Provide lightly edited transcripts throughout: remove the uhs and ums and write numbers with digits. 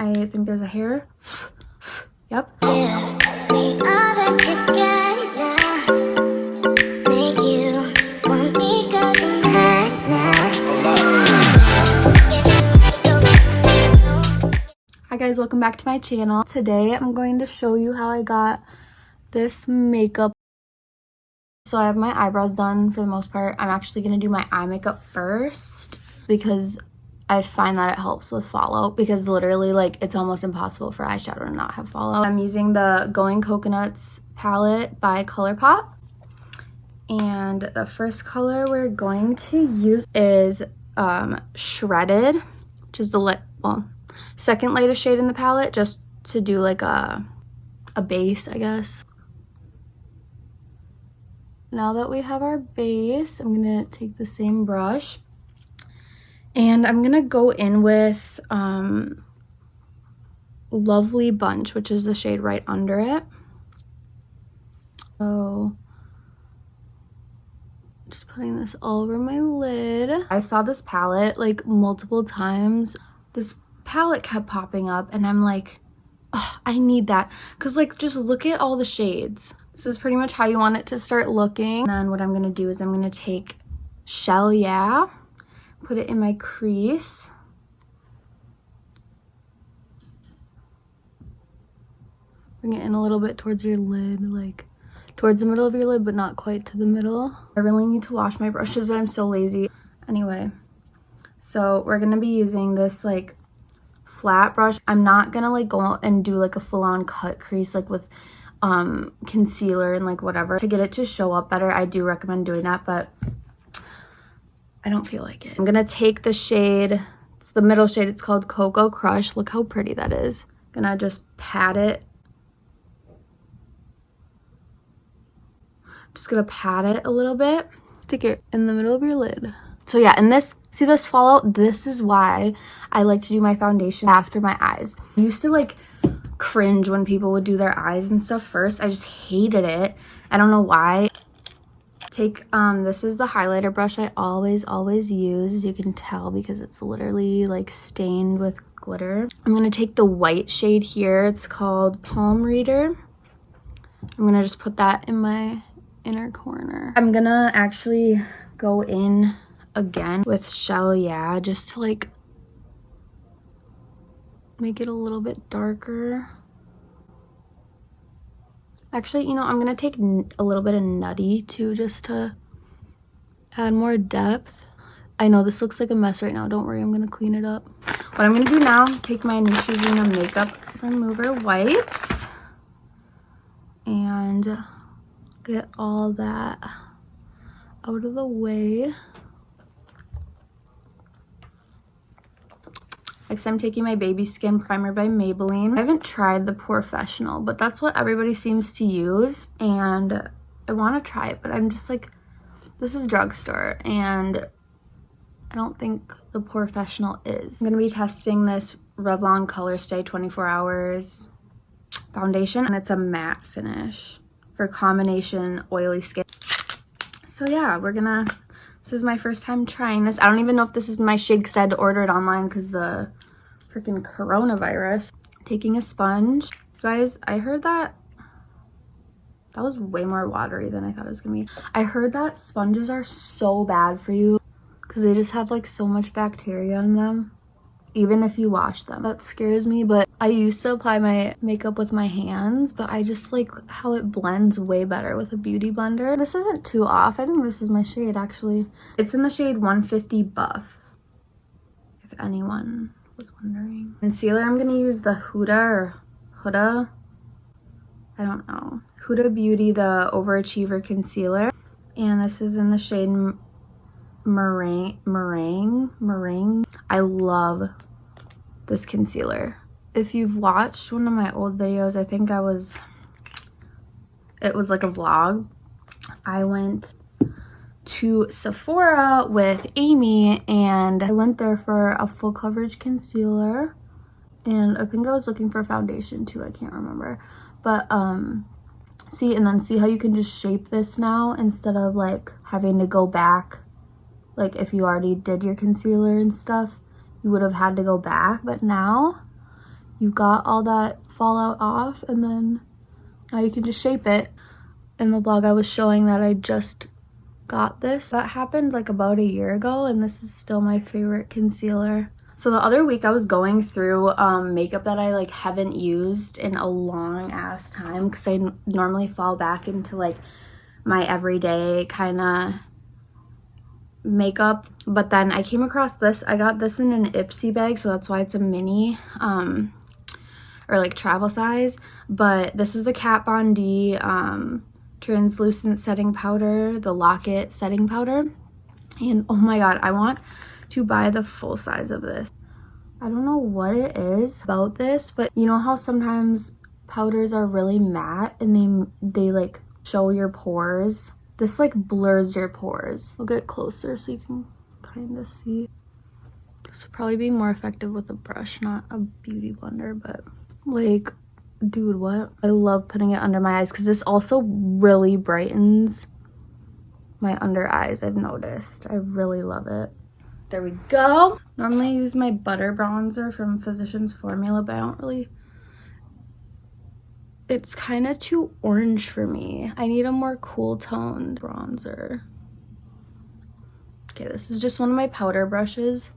I think there's a hair. Yep. Hi guys, welcome back to my channel. Today I'm going to show you how I got this makeup. So I have my eyebrows done for the most part. I'm actually going to do my eye makeup first because I find that it helps with fallout, because literally like it's almost impossible for eyeshadow to not have fallout. I'm using the Going Coconuts palette by ColourPop. And the first color we're going to use is Shredded, which is the second lightest shade in the palette, just to do like a base, I guess. Now that we have our base, I'm gonna take the same brush and I'm gonna go in with Lovely Bunch, which is the shade right under it. So just putting this all over my lid. I saw this palette like multiple times. This palette kept popping up and I'm like, oh, I need that, because like just look at all the shades. This is pretty much how you want it to start looking. And then what I'm gonna do is I'm gonna take Shell Yeah, put it in my crease, bring it in a little bit towards your lid, like towards the middle of your lid, but not quite to the middle. I really need to wash my brushes, but I'm so lazy. Anyway, so we're gonna be using this like flat brush. I'm not gonna like go out and do like a full-on cut crease like with concealer and like whatever. To get it to show up better, I do recommend doing that, but I don't feel like it. I'm gonna take the shade, it's the middle shade, it's called Cocoa Crush. Look how pretty that is. Gonna just pat it. Just gonna pat it a little bit. Stick it in the middle of your lid. So yeah, and this, see this fallout? This is why I like to do my foundation after my eyes. I used to like cringe when people would do their eyes and stuff first. I just hated it. I don't know why. Take, this is the highlighter brush I always use, as you can tell, because it's literally like stained with glitter. I'm gonna take the white shade here. It's called Palm Reader. I'm gonna just put that in my inner corner. I'm gonna actually go in again with Shell Yeah, just to like make it a little bit darker. Actually, you know, I'm gonna take a little bit of Nutty too, just to add more depth. I know this looks like a mess right now, don't worry, I'm gonna clean it up. What I'm gonna do now, take my Neutrogena makeup remover wipes and get all that out of the way. Next, I'm taking my Baby Skin Primer by Maybelline. I haven't tried the Professional, but that's what everybody seems to use, and I want to try it, but I'm just like, this is drugstore, and I don't think the Professional is. I'm going to be testing this Revlon ColorStay 24 Hours foundation, and it's a matte finish for combination oily skin. So yeah, this is my first time trying this. I don't even know if this is my shade because I had to order it online because the freaking coronavirus. Taking a sponge. Guys, I heard that was way more watery than I thought it was gonna be. I heard that sponges are so bad for you because they just have like so much bacteria in them, even if you wash them. That scares me, but I used to apply my makeup with my hands, but I just like how it blends way better with a beauty blender. This isn't too off. I think this is my shade actually. It's in the shade 150 Buff, if anyone was wondering. Concealer, I'm gonna use the Huda, I don't know. Huda Beauty The Overachiever Concealer. And this is in the shade Meringue. I love this concealer. If you've watched one of my old videos, I think it was like a vlog. I went to Sephora with Amy and I went there for a full coverage concealer, and I think I was looking for foundation too, I can't remember. But see how you can just shape this now instead of like having to go back. Like if you already did your concealer and stuff, you would have had to go back, but now you got all that fallout off, and then now you can just shape it. In the vlog I was showing that I just got this. That happened like about a year ago, and this is still my favorite concealer. So the other week I was going through makeup that I like haven't used in a long ass time, because I normally fall back into like my everyday kind of makeup. But then I came across this. I got this in an Ipsy bag, so that's why it's a mini or like travel size. But this is the Kat Von D translucent setting powder, the Lock-It setting powder. And oh my god, I want to buy the full size of this. I don't know what it is about this, but you know how sometimes powders are really matte and they like show your pores? This like blurs your pores. I'll get closer so you can kind of see. This would probably be more effective with a brush, not a beauty blender, but like, dude, what? I love putting it under my eyes because this also really brightens my under eyes, I've noticed. I really love it. There we go. Normally I use my butter bronzer from Physicians Formula, but I don't really, it's kind of too orange for me. I need a more cool toned bronzer. Okay, this is just one of my powder brushes.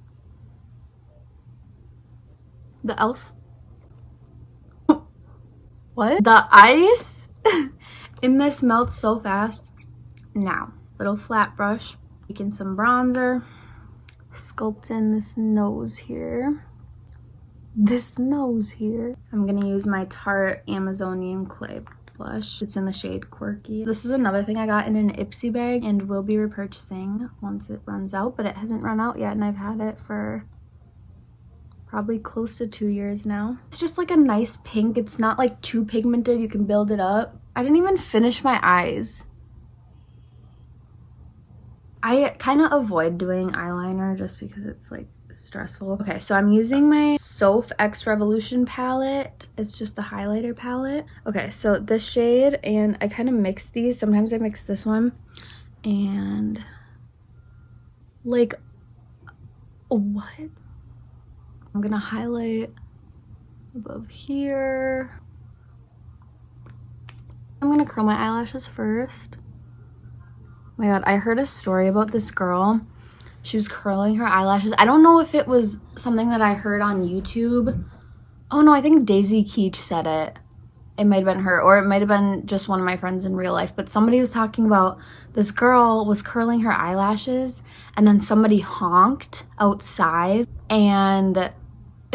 The e.l.f. What? The ice in this melts so fast. Now, little flat brush, taking some bronzer, sculpt in this nose here. I'm gonna use my Tarte Amazonian Clay blush. It's in the shade Quirky. This is another thing I got in an Ipsy bag and will be repurchasing once it runs out, but it hasn't run out yet and I've had it for probably close to 2 years now. It's just like a nice pink. It's not like too pigmented. You can build it up. I didn't even finish my eyes. I kind of avoid doing eyeliner just because it's like stressful. Okay, so I'm using my Soph X Revolution palette. It's just a highlighter palette. Okay, so this shade, and I kind of mix these. Sometimes I mix this one and like, what? I'm gonna highlight above here. I'm gonna curl my eyelashes first. Oh my god, I heard a story about this girl. She was curling her eyelashes. I don't know if it was something that I heard on YouTube. Oh no, I think Daisy Keach said it. It might have been her, or it might have been just one of my friends in real life, but somebody was talking about this girl was curling her eyelashes and then somebody honked outside and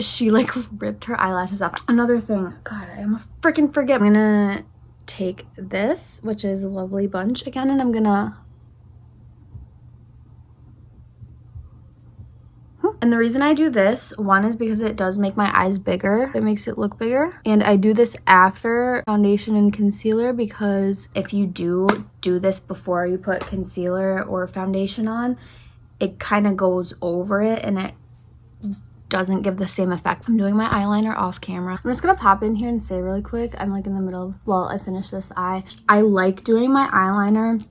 she like ripped her eyelashes off. Another thing, god, I almost freaking forget. I'm gonna take this, which is a Lovely Bunch again, and I'm gonna, and the reason I do this, one is because it does make my eyes bigger. It makes it look bigger. And I do this after foundation and concealer, because if you do this before you put concealer or foundation on, it kind of goes over it and it doesn't give the same effect. I'm doing my eyeliner off camera. I'm just gonna pop in here and say really quick, I'm like in the middle, well, I finished this eye. I like doing my eyeliner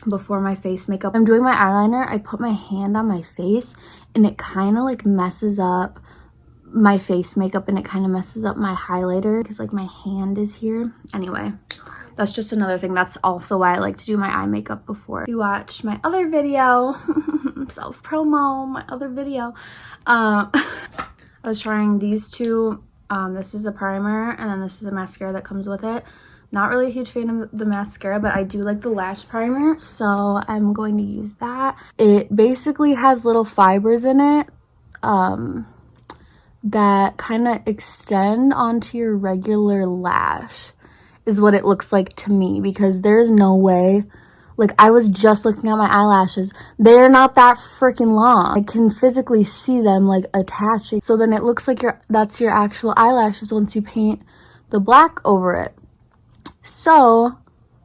before my face makeup. I'm doing my eyeliner, I put my hand on my face and it kind of like messes up my face makeup and it kind of messes up my highlighter because like my hand is here. Anyway, that's just another thing. That's also why I like to do my eye makeup before. If you watched my other video, self-promo, my other video, I was trying these two. This is a primer and then this is a mascara that comes with it. Not really a huge fan of the mascara, but I do like the lash primer, so I'm going to use that. It basically has little fibers in it that kind of extend onto your regular lash, is what it looks like to me, because there's no way, like I was just looking at my eyelashes, they're not that freaking long. I can physically see them like attaching, so then it looks like that's your actual eyelashes once you paint the black over it. So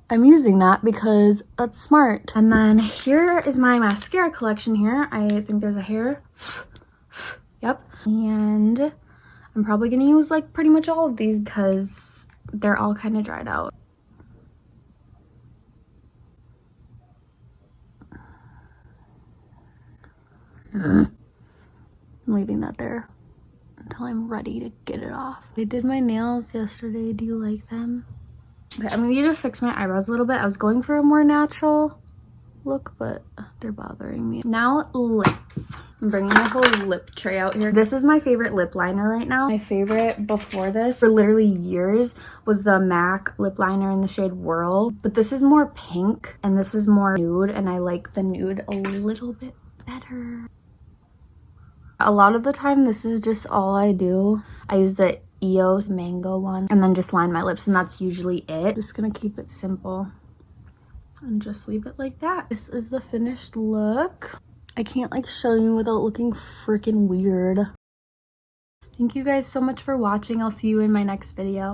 I'm using that because that's smart. And then here is my mascara collection here. I think there's a hair. Yep. And I'm probably gonna use like pretty much all of these because they're all kind of dried out. I'm leaving that there until I'm ready to get it off. I did my nails yesterday. Do you like them? Okay, I'm gonna need to fix my eyebrows a little bit. I was going for a more natural look, but they're bothering me. Now lips. I'm bringing my whole lip tray out here. This is my favorite lip liner right now. My favorite before this for literally years was the MAC lip liner in the shade Whirl, but this is more pink and this is more nude, and I like the nude a little bit better. A lot of the time this is just all I do. I use the EOS mango one and then just line my lips, and that's usually it. Just gonna keep it simple and just leave it like that. This is the finished look. I can't like show you without looking freaking weird. Thank you guys so much for watching. I'll see you in my next video.